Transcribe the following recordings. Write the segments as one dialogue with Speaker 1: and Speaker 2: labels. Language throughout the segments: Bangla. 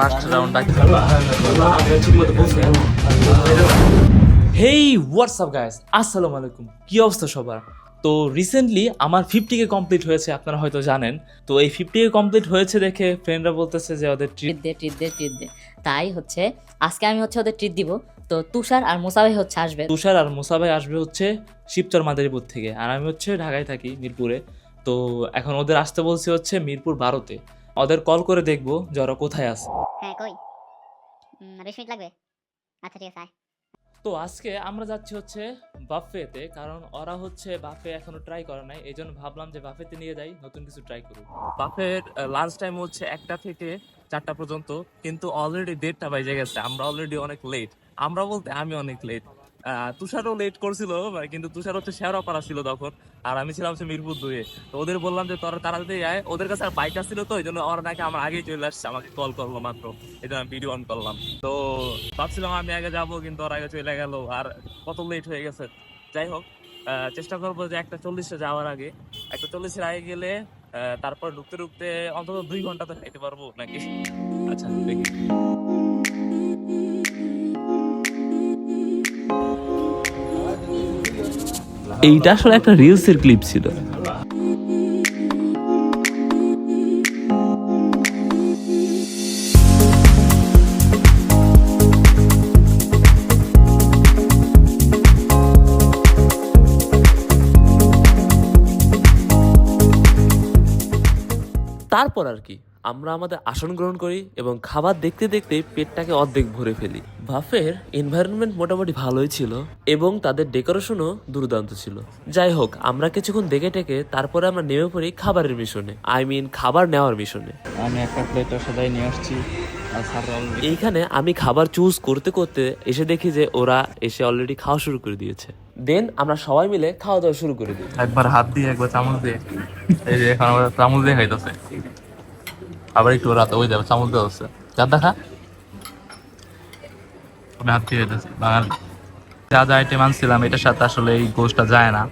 Speaker 1: লাস্ট রাউন্ড বাকি। হেই হোয়াটসঅ্যাপ গাইস, আসসালামু আলাইকুম। কি অবস্থা সবার? তো রিসেন্টলি আমার 50K কমপ্লিট হয়েছে, আপনারা হয়তো জানেন। তো এই 50K কমপ্লিট হয়েছে দেখে ফ্রেন্ডরা বলতেছে যে ওদের ট্রিট
Speaker 2: ট্রিট দে। তাই হচ্ছে আজকে আমি হচ্ছে ওদের ট্রিট দিব। তো তুষার আর মুসা ভাই হচ্ছে আসবে।
Speaker 1: তুষার আর মুসা ভাই আসবে হচ্ছে শিবচর মাদারীপুর থেকে, আর আমি হচ্ছে ঢাকায় থাকি মিরপুরে। তো এখন ওদের আসতে বলছি হচ্ছে মিরপুর 12-তে। ওদের কল করে দেখবো যে ওরা কোথায় আছে।
Speaker 3: হ্যাঁ কই 20 মিনিট লাগবে। আচ্ছা ঠিক আছে আয়।
Speaker 1: তো আজকে আমরা যাচ্ছি হচ্ছে বাফেতে, কারণ ওরা হচ্ছে বাফে এখনো ট্রাই করে নাই, এই জন্য ভাবলাম যে বাফেতে নিয়ে যাই, নতুন কিছু ট্রাই করব। বাফের লাঞ্চ টাইম হচ্ছে 1টা থেকে 4টা পর্যন্ত, কিন্তু অলরেডি 1:30 বাজে গেছে। আমরা অলরেডি অনেক লেট, আমরা বলতে আমি অনেক লেট। তুষারও লেট করছিল, কিন্তু তুষার হচ্ছে শেওড়াপাড়া ছিল তখন, আর আমি ছিলাম হচ্ছে মিরপুর 2-এ। তো ওদের বললাম যে তোরা তাড়াতাড়ি আয়, ওদের কাছে আর বাইক আসছিল, তো এই জন্য ওরা নাকি আমার আগেই চলে আসছে, আমাকে কল করলো মাত্র, এই জন্য আমি ভিডিও অন করলাম। তো ভাবছিলাম আমি আগে যাবো, কিন্তু ওর আগে চলে গেল, আর কত লেট হয়ে গেছে। যাই হোক, চেষ্টা করবো যে 1:40-এ যাওয়ার আগে, 1:40-এর আগে গেলে তারপর ঢুকতে ঢুকতে অন্তত 2 ঘন্টা তো খাইতে পারবো নাকি। আচ্ছা দেখি। এইটা আসলে একটা রিলসের ক্লিপ ছিল। তারপর আর কি আমরা আমাদের আসন গ্রহণ করি এবং খাবার দেখতে দেখতে পেটটাকে অর্ধেক ভরে ফেলি। বাফের এনভায়রনমেন্ট মোটামুটি ভালোই ছিল এবং তাদের ডেকোরেশনও দুর্দান্ত ছিল। যাই হোক, আমরা কিছুক্ষণ দেখে টেকে তারপরে আমরা নেমে পড়ি খাবারের মিশনে, খাবার নেওয়ার মিশনে।
Speaker 4: আমি একটা প্লেটার সদাই নিয়ে আসছি।
Speaker 1: এইখানে আমি খাবার চুজ করতে করতে এসে দেখি যে ওরা এসে অলরেডি খাওয়া শুরু করে দিয়েছে। দেন আমরা সবাই মিলে খাওয়া দাওয়া শুরু করে দিই।
Speaker 4: একবার হাত দিয়ে একবার চামচ দিয়ে, এই যে এখন আমরা চামচ দিয়ে খাইতেছে, আবার একটু রাতে ওই যাবে চামচ দেওয়া হচ্ছে। যার দেখা আমি হাত দিয়ে খাইতেছি বাঙালি। যা যা আইটেম আনছিলাম এটার সাথে আসলে এই গোশটা যায় না,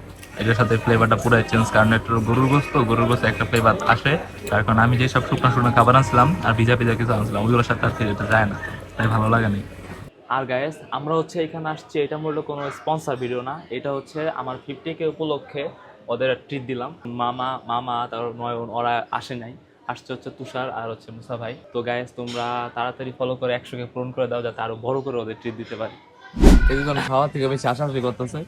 Speaker 4: এটার সাথে ফ্লেভারটা পুরাই চেঞ্জ, কারণ এটা গরুর গোস্ত, গরুর গোস্ত একটা ফ্লেভার আসে। তার কারণ আমি যেসব শুকনো শুকনো খাবার আনছিলাম আর ভিজা ভিজা কিছু আনছিলাম, ওইগুলোর সাথে আর এটা যায় না, তাই ভালো লাগেনি।
Speaker 1: আর গাইস, আমরা হচ্ছে এখানে আসছি, এটা মূলত কোনো স্পন্সর ভিডিও না, এটা হচ্ছে আমার 50K উপলক্ষে ওদের ট্রিট দিলাম। মামা মামা তারপর নয়ন ওরা আসে নাই, আসছে হচ্ছে তুষার আর হচ্ছে মুসা ভাই। তো গাইস, তোমরা তাড়াতাড়ি ফলো করে 100K পূরণ করে দাও, যাতে আরো বড় করে ওদের ট্রিট দিতে পারি।
Speaker 4: এইজন খাওয়া থেকে বেশি আশাআশি করতেছে।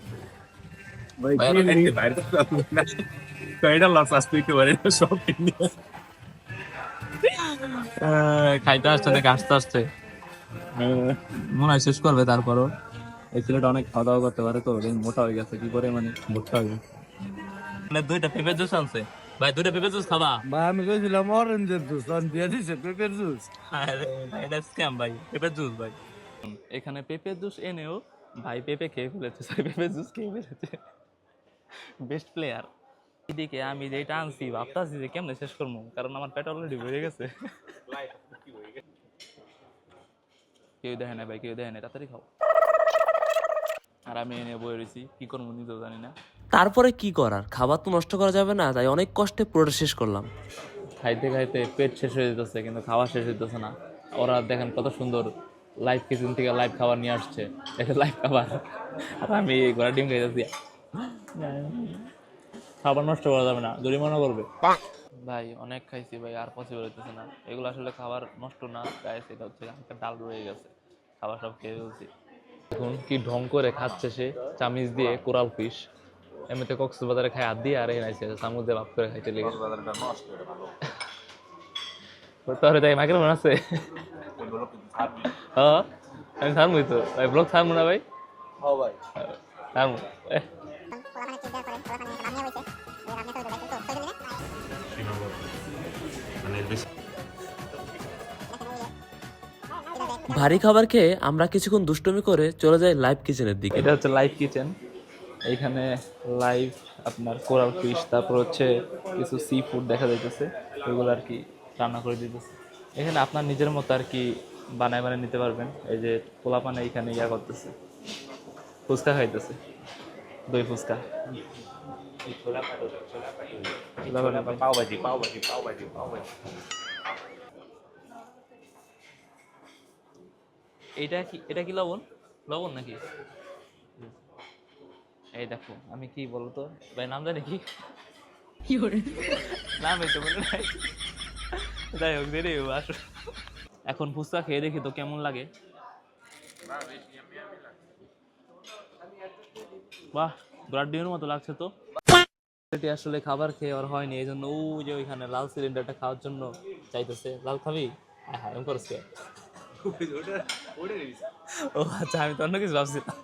Speaker 4: খাইতে আসছে নাকি আসতে আসছে মনে হয় শেষ করবে। তারপরও এই ছেলেটা অনেক খাওয়া দাওয়া করতে পারে, তো মোটা হয়ে গেছে কি করে, মানে মোটা হয়ে গেছে।
Speaker 1: মানে 2টা পেঁপে জুস আনছে ভাই, 2টা পেঁপে জুস খাবা?
Speaker 5: ভাই আমি কইছিলাম অরেঞ্জের জুস, দিয়ে দিছে পেঁপের জুস।
Speaker 1: এটা স্ক্যাম ভাই, পেঁপে জুস ভাই। এখানে পেঁপে জুস এনেও ভাই পেঁপে খেয়ে ফেলেছে, পেঁপে জুস খেয়ে ফেলেছে। Best player. এদিকে আমি যেটা আনছি ভাবতাছি যে কেমনে শেষ করবো, কারণ আমার পেট অলরেডি ভরে গেছে। কেউ দেখে না ভাই, কেউ দেখে না, তাড়াতাড়ি খাও। আর আমি এনে বয়ে রয়েছি, কি করবো নিজেও জানি না। তারপরে কি করার, খাবার তো নষ্ট করা যাবে না, তাই অনেক কষ্টে পুরোটা শেষ করলাম। খাইতে খাইতে পেট শেষ হয়ে যেতেছে, কিন্তু খাওয়া শেষ হইতেছে না। ওরা দেখেন কত সুন্দর লাইভ কিচেন থেকে লাইভ খাবার নিয়ে আসছে, এটা লাইভ খাবার, আর আমি ঘোড়া ডিম খাইতেছি। খাবার নষ্ট করা যাবে না, জরিমানা করবে ভাই। অনেক খাইছি ভাই, আর পসিবল হইতেছে না। এগুলো আসলে খাবার নষ্ট না গাইস, এটা হচ্ছে একটা ডাল রয়ে গেছে, খাবার সব খেয়ে ফেলছি। এখন কি ঢং করে খাচ্ছে সে, চামিচ দিয়ে কোরাল ফিশ। এমনিতে কক্সবাজারে খাই হাত দিয়ে, আর এই নাইছে চামচ দিয়ে ভাব করে খাইতে লেগে। তোর তাই মাইক্রোফোন আছে? হ্যাঁ আমি ছাড়মুই তো ভাই, ব্লগ ছাড়মু না ভাই?
Speaker 5: হ্যাঁ ভাই
Speaker 1: ছাড়মু। ভারী খাবার খেয়ে আমরা কিছুক্ষণ দুষ্টুমি করে চলে যাই লাইভ কিচেনের দিকে। এটা হচ্ছে লাইভ কিচেন, এইখানে লাইভ আপনার কোরাল ফিশ, তারপর হচ্ছে কিছু সি ফুড দেখা যাইতেছে, ওইগুলো আর কি রান্না করে দিতেছে। এখানে আপনার নিজের মতো আর কি বানায় বানায় নিতে পারবেন। এই যে পোলাপানে এইখানে ইয়া করতেছে, ফুচকা খাইতেছে, দই ফুচকা। এটা কি লবণ লবণ নাকি? এই দেখো আমি কি বলতো ভাই, নাম জানি কি নাম এই তো মনে নাই, যাই হোক দেরি আসো। এখন ফুচকা খেয়ে দেখি তো কেমন লাগে। বাহ, ব্রাড ডিমের মতো লাগছে তো। এটি আসলে খাবার খেয়ে আর হয়নি, এই জন্য ও যে ওইখানে লাল সিলিন্ডারটা খাওয়ার জন্য চাইতেছে। লাল খাবি? হ্যাঁ হ্যাঁ, এম করস কে? ও আচ্ছা, আমি তো অন্য কিছু ভাবছিলাম।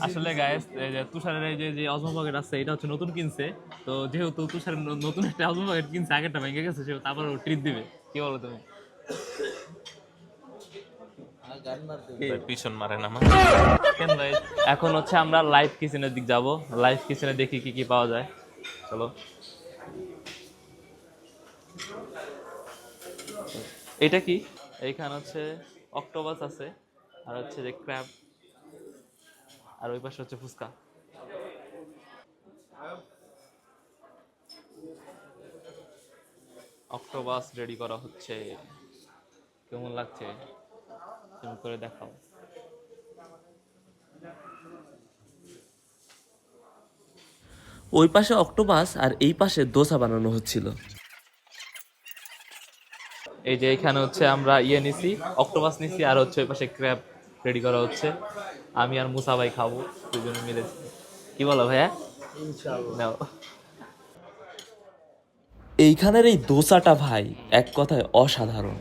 Speaker 1: আসলে গাইস, তুষারের এই যে অজমা পকেট আছে, এটা হচ্ছে নতুন কিনছে। তো যেহেতু তুষারের নতুন একটা অজমা পকেট কিনছে, আগেরটা ভেঙে গেছে, সে তারপর ট্রিট দিবে। কি বলো তুমি?
Speaker 6: পিছন মারে না
Speaker 1: কেন ভাই? এখন হচ্ছে আমরা লাইভ কিচেনের দিক যাব। লাইভ কিচেনে দেখি কি কি পাওয়া যায়। চলো। এটা কি? এইখানে হচ্ছে অক্টোপাস আছে, আর হচ্ছে যে ক্র্যাব, আর ওই পাশে হচ্ছে ফুচকা। অক্টোপাস রেডি করা হচ্ছে। কেমন লাগছে তুমি করে দেখাও।
Speaker 7: ওই পাশে অক্টোপাস আর এই পাশে দোসা বানানো হচ্ছিল।
Speaker 1: এই যে এখানে হচ্ছে আমরা নিছি, অক্টোপাস নিছি, আর হচ্ছে ওই পাশে ক্র্যাব রেডি করা হচ্ছে। আমি আর মুসা ভাই খাবো, দুজনে মিলে। কি বলো ভাইয়া? নাও।
Speaker 7: এইখানের এই দোসাটা ভাই এক কথায় অসাধারণ।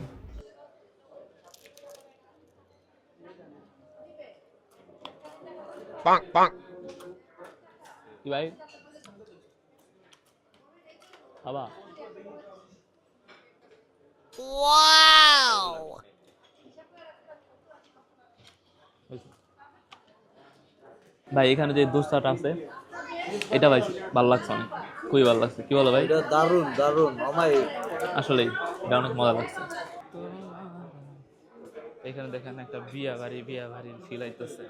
Speaker 1: কি ভাই বাবা? ভাই এখানে যে দোসাটা আছে, এটা ভাই ভালো লাগছে অনেক, খুবই ভালো লাগছে। কি বলো ভাই?
Speaker 5: দারুন দারুন আমায়
Speaker 1: আসলেই এটা অনেক মজা লাগছে। এখানে দেখেন একটা বিয়ে বাড়ির ফিল আইতেছে,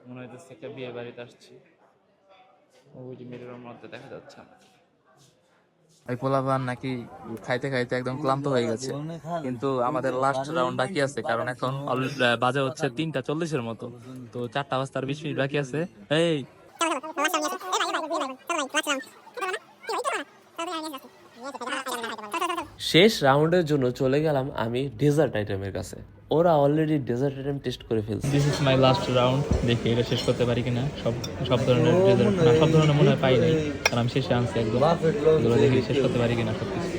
Speaker 1: মনে হইতেছে একটা বিয়ে বাড়িতে আসছি। ওই যে মিররের মধ্যে দেখা যাচ্ছে
Speaker 4: এই পোলাপান নাকি খাইতে খাইতে একদম ক্লান্ত হয়ে গেছে, কিন্তু আমাদের লাস্ট রাউন্ড বাকি আছে, কারণ এখন বাজে হচ্ছে 3:40 মতো। তো 4টা বাজতে আর 20 মিনিট বাকি আছে। এই
Speaker 7: শেষ রাউন্ডের জন্য চলে গেলাম আমি ডেজার্ট আইটেমের কাছে। ওরা অলরেডি ডেজার্ট আইটেম টেস্ট করে ফেলছে।
Speaker 1: This is my last round, দেখি এটা শেষ করতে পারি কিনা। সব ধরনের ডেজার্ট না, সব ধরনের মনে হয় পাই নাই, কারণ আমি শেষে আনছি একদম। এগুলো দেখি শেষ করতে পারি কিনা সবকিছু।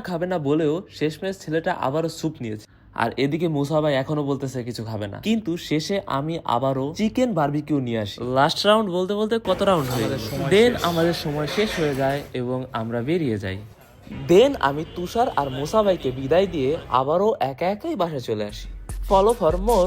Speaker 7: খাবে না বলেও শেষমেশ ছেলেটা আবারও স্যুপ নিয়েছে, আর এদিকে মুসা ভাই এখনো বলতেছে কিছু খাবে না। কিন্তু শেষে আমি আবারও চিকেন বারবিকিউ নিয়ে আসি। লাস্ট রাউন্ড বলতে বলতে কত রাউন্ড হয়ে গেল, দেন আমাদের সময় শেষ হয়ে যায় এবং আমরা বেরিয়ে যাই। দেন আমি তুষার আর মুসা ভাইকে বিদায় দিয়ে আবারও একা একাই বাসায় চলে আসি। Follow for more.